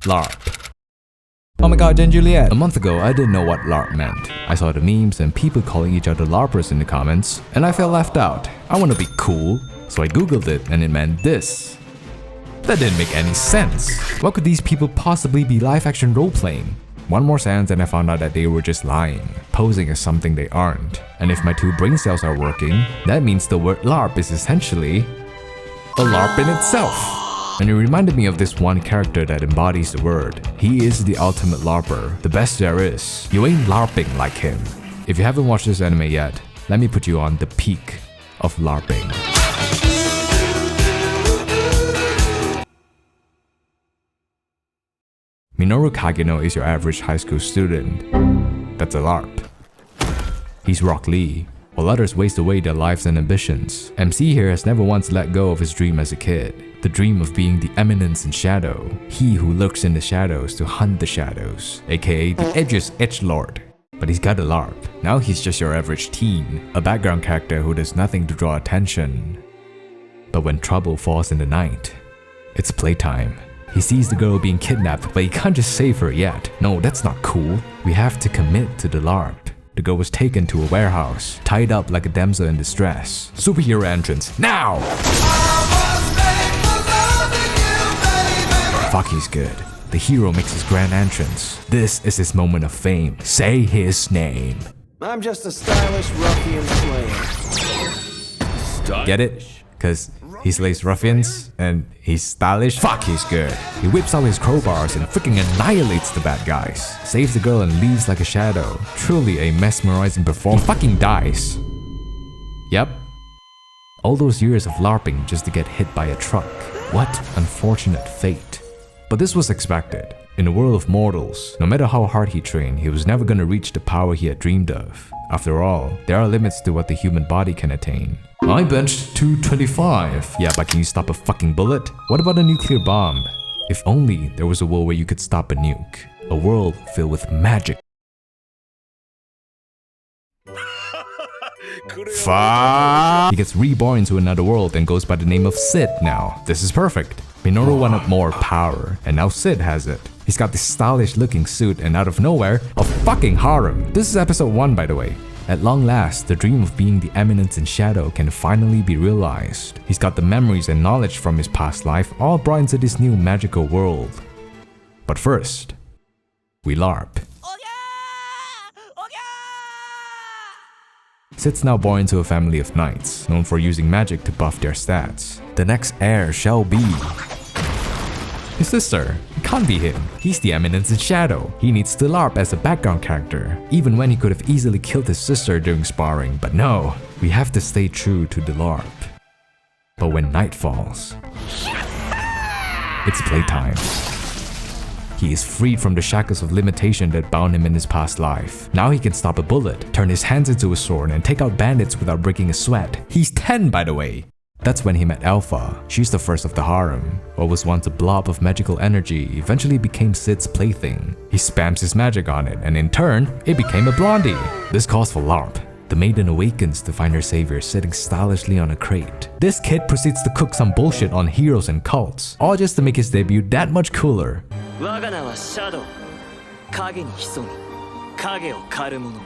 LARP. Oh my god, Jen Juliet! A month ago, I didn't know what LARP meant. I saw the memes and people calling each other LARPers in the comments, and I felt left out. I want to be cool, so I googled it and it meant this. That didn't make any sense. What could these people possibly be live-action role-playing? One more sentence and I found out that they were just lying, posing as something they aren't. And if my 2 brain cells are working, that means the word LARP is essentially a LARP in itself. And it reminded me of this one character that embodies the word. He is the ultimate LARPer, the best there is. You ain't LARPing like him. If you haven't watched this anime yet, let me put you on the PEAK of Larping. Minoru Kageno is your average high school student. That's a LARP. He's Rock Lee, while others waste away their lives and ambitions. MC here has never once let go of his dream as a kid. The dream of being the eminence in shadow. He who lurks in the shadows to hunt the shadows, aka the edgiest edgelord. But he's got a LARP. Now he's just your average teen, a background character who does nothing to draw attention. But when trouble falls in the night, it's playtime. He sees the girl being kidnapped, but he can't just save her yet. No, that's not cool. We have to commit to the LARP. The girl was taken to a warehouse, tied up like a damsel in distress. Superhero entrance, now! Fuck, he's good. The hero makes his grand entrance. This is his moment of fame. Say his name. I'm just a stylish ruffian slayer. Get it? Cause he slays ruffians and he's stylish. Fuck, he's good. He whips out his crowbars and freaking annihilates the bad guys. Saves the girl and leaves like a shadow. Truly a mesmerizing performance. He fucking dies. Yep. All those years of LARPing just to get hit by a truck. What unfortunate fate. But this was expected. In the world of mortals, no matter how hard he trained, he was never gonna reach the power he had dreamed of. After all, there are limits to what the human body can attain. I benched 225. Yeah, but can you stop a fucking bullet? What about a nuclear bomb? If only there was a world where you could stop a nuke. A world filled with magic. Fuck! He gets reborn into another world and goes by the name of Sid now. This is perfect. Minoru wanted more power, and now Sid has it. He's got this stylish looking suit and out of nowhere, a fucking harem. This is episode 1 by the way. At long last, the dream of being the eminence in shadow can finally be realized. He's got the memories and knowledge from his past life all brought into this new magical world. But first, we LARP. Sid's now born into a family of knights, known for using magic to buff their stats. The next heir shall be his sister. It can't be him. He's the eminence in shadow. He needs to LARP as a background character, even when he could have easily killed his sister during sparring. But no, we have to stay true to the LARP. But when night falls, it's playtime. He is freed from the shackles of limitation that bound him in his past life. Now he can stop a bullet, turn his hands into a sword, and take out bandits without breaking a sweat. He's 10 by the way. That's when he met Alpha. She's the first of the harem. What was once a blob of magical energy eventually became Sid's plaything. He spams his magic on it, and in turn, it became a blondie. This calls for LARP. The maiden awakens to find her savior sitting stylishly on a crate. This kid proceeds to cook some bullshit on heroes and cults, all just to make his debut that much cooler.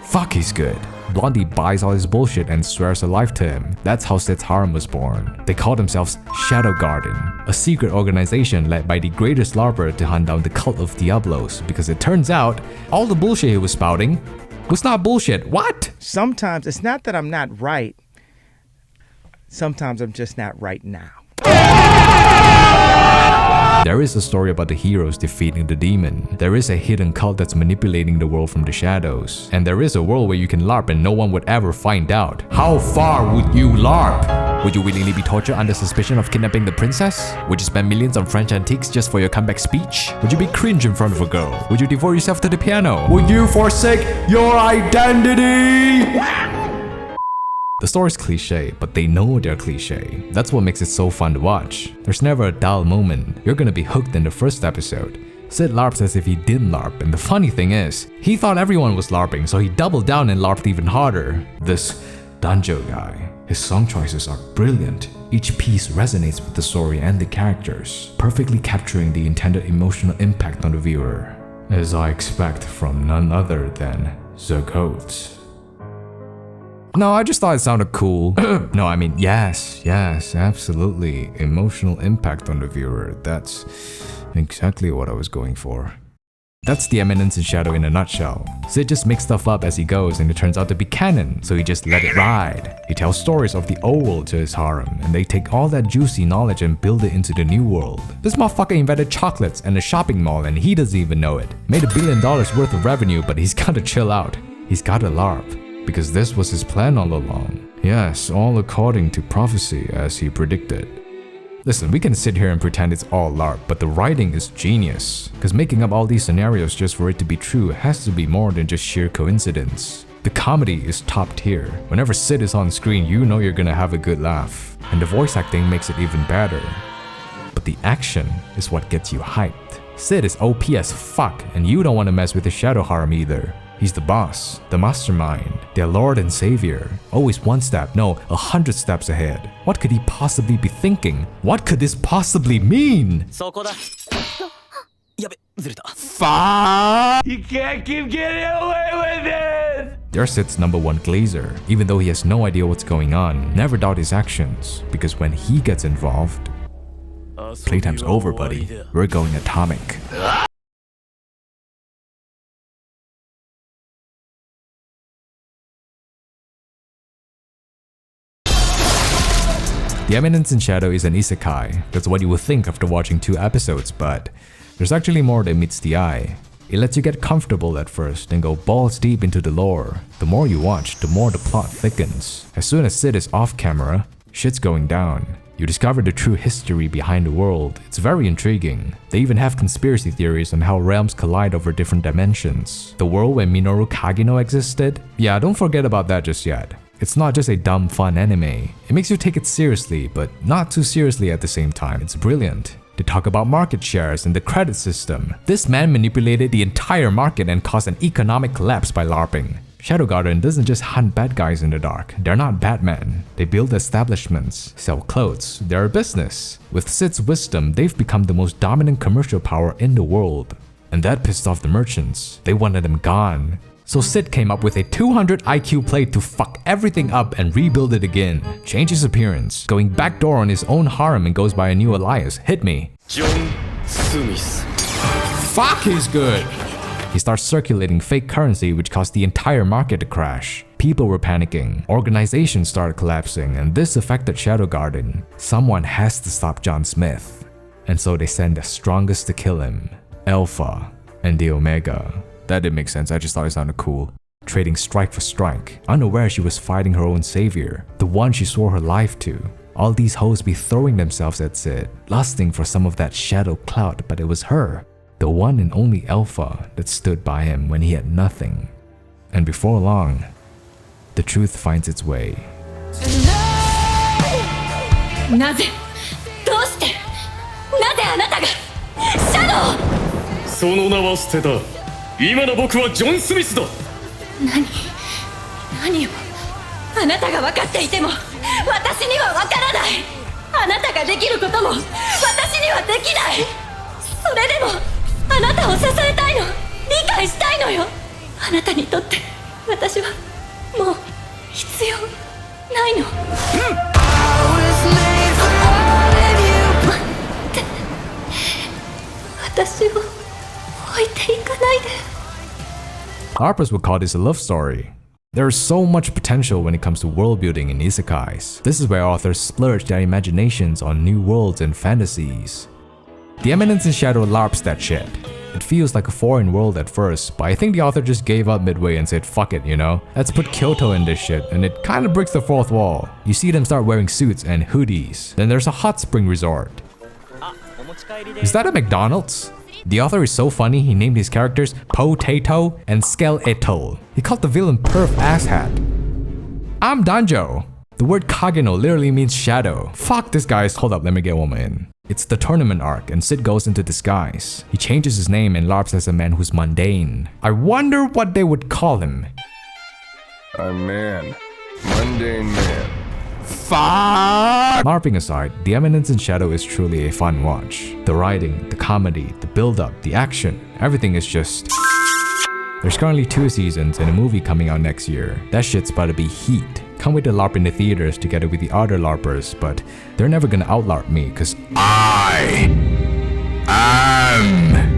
Fuck, he's good. Blondie buys all his bullshit and swears her life to him. That's how Sid's harem was born. They call themselves Shadow Garden, a secret organization led by the greatest LARPer to hunt down the cult of Diablos, because it turns out all the bullshit he was spouting was not bullshit. What? Sometimes it's not that I'm not right. Sometimes I'm just not right now. There is a story about the heroes defeating the demon. There is a hidden cult that's manipulating the world from the shadows. And there is a world where you can LARP and no one would ever find out. How far would you LARP? Would you willingly be tortured under suspicion of kidnapping the princess? Would you spend millions on French antiques just for your comeback speech? Would you be cringe in front of a girl? Would you devote yourself to the piano? Would you forsake your identity? The story's cliche, but they know they're cliche. That's what makes it so fun to watch. There's never a dull moment. You're gonna be hooked in the first episode. Sid LARPs as if he didn't LARP, and the funny thing is, he thought everyone was LARPing, so he doubled down and LARPed even harder. This danjo guy. His song choices are brilliant. Each piece resonates with the story and the characters, perfectly capturing the intended emotional impact on the viewer, as I expect from none other than the GOAT. No, I just thought it sounded cool. No, I mean, yes, absolutely. Emotional impact on the viewer. That's exactly what I was going for. That's the Eminence in Shadow in a nutshell. Sid just makes stuff up as he goes and it turns out to be canon, so he just let it ride. He tells stories of the old world to his harem, and they take all that juicy knowledge and build it into the new world. This motherfucker invented chocolates and a shopping mall and he doesn't even know it. Made $1 billion worth of revenue, but he's gotta chill out. He's gotta LARP. Because this was his plan all along. Yes, all according to prophecy as he predicted. Listen, we can sit here and pretend it's all LARP, but the writing is genius. Because making up all these scenarios just for it to be true has to be more than just sheer coincidence. The comedy is top tier. Whenever Sid is on screen, you know you're gonna have a good laugh. And the voice acting makes it even better. But the action is what gets you hyped. Sid is OP as fuck, and you don't want to mess with the Shadow Harem either. He's the boss, the mastermind, their lord and savior. Always one step, no, 100 steps ahead. What could he possibly be thinking? What could this possibly mean? Fuck! You can't keep getting away with it! They're Sid's #1 glazer. Even though he has no idea what's going on, never doubt his actions. Because when he gets involved... Playtime's over, buddy. We're going atomic. The Eminence in Shadow is an isekai. That's what you would think after watching 2 episodes, but there's actually more than meets the eye. It lets you get comfortable at first and go balls deep into the lore. The more you watch, the more the plot thickens. As soon as Sid is off camera, shit's going down. You discover the true history behind the world. It's very intriguing. They even have conspiracy theories on how realms collide over different dimensions. The world where Minoru Kageno existed? Yeah, don't forget about that just yet. It's not just a dumb fun anime. It makes you take it seriously, but not too seriously at the same time. It's brilliant. They talk about market shares and the credit system. This man manipulated the entire market and caused an economic collapse by LARPing. Shadow Garden doesn't just hunt bad guys in the dark. They're not Batman. They build establishments, sell clothes. They're a business. With Sid's wisdom, they've become the most dominant commercial power in the world. And that pissed off the merchants. They wanted them gone. So Sid came up with a 200 IQ play to fuck everything up and rebuild it again. Change his appearance, going backdoor on his own harem and goes by a new alias. Hit me. John Smith. Fuck, he's good. He starts circulating fake currency which caused the entire market to crash. People were panicking, organizations started collapsing, and this affected Shadow Garden. Someone has to stop John Smith. And so they send the strongest to kill him, Alpha and the Omega. That didn't make sense, I just thought it sounded cool. Trading strike for strike, unaware she was fighting her own savior, the one she swore her life to. All these hoes be throwing themselves at Sid, lusting for some of that shadow clout, but it was her, the one and only Alpha, that stood by him when he had nothing. And before long, the truth finds its way. なぜどうしてなぜあなたがシャドウその名は捨てた今の僕はジョン・スミスだ何をあなたが分かっていても私には分からないあなたができることも私にはできないそれでもあなたを支えたいの理解したいのよあなたにとって私はもう必要ないの待って私を置いていかないでHarpers would call this a love story. There is so much potential when it comes to world building in isekais. This is where authors splurge their imaginations on new worlds and fantasies. The Eminence in Shadow LARPs that shit. It feels like a foreign world at first, but I think the author just gave up midway and said fuck it, you know? Let's put Kyoto in this shit, and it kinda breaks the fourth wall. You see them start wearing suits and hoodies. Then there's a hot spring resort. Is that a McDonald's? The author is so funny, he named his characters Potato and Skeletal. He called the villain Perf Asshat. Imdanjo. The word Kageno literally means shadow. Fuck this guy's. Hold up, let me get one more in. It's the tournament arc and Sid goes into disguise. He changes his name and LARPs as a man who's mundane. I wonder what they would call him. I'm man. Mundane man. Fuck! LARPing aside, The Eminence in Shadow is truly a fun watch. The writing, the comedy, the build-up, the action, everything is just... There's currently 2 seasons and a movie coming out next year. That shit's about to be heat. Can't wait to LARP in the theaters together with the other LARPers, but they're never gonna out-LARP me cause I am